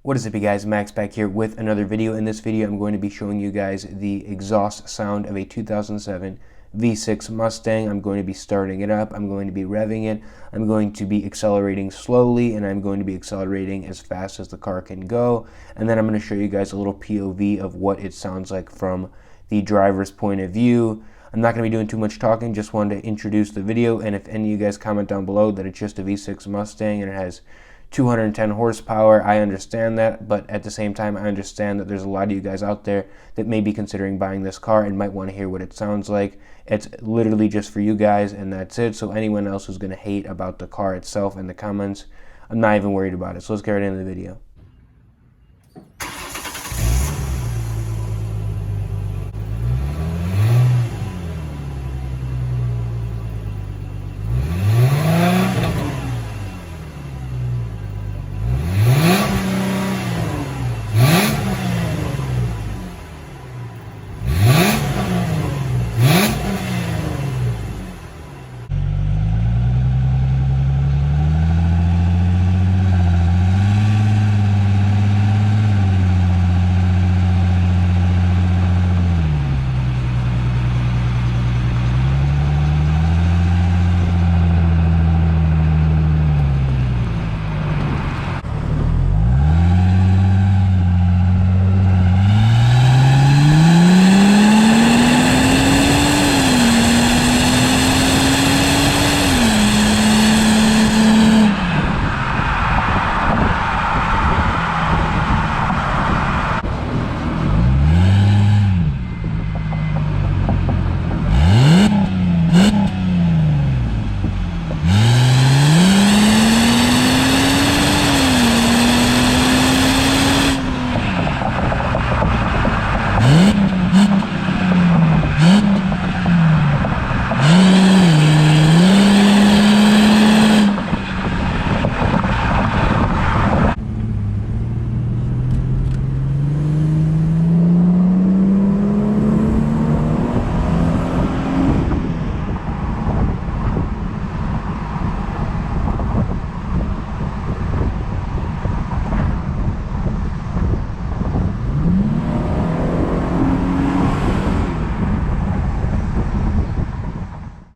What is up, you guys? Max back here with another video. In this video, I'm going to be showing you guys the exhaust sound of a 2007 V6 Mustang. I'm going to be starting it up. I'm going to be revving it. I'm going to be accelerating slowly, and I'm going to be accelerating as fast as the car can go. And then I'm going to show you guys a little POV of what it sounds like from the driver's point of view. I'm not going to be doing too much talking, just wanted to introduce the video. And if any of you guys comment down below that it's just a V6 Mustang and it has 210 horsepower, I understand that, but at the same time, I understand that there's a lot of you guys out there that may be considering buying this car and might want to hear what it sounds like. It's literally just for you guys, and that's it. So anyone else who's going to hate about the car itself in the comments, I'm not even worried about it. So let's get right into the video.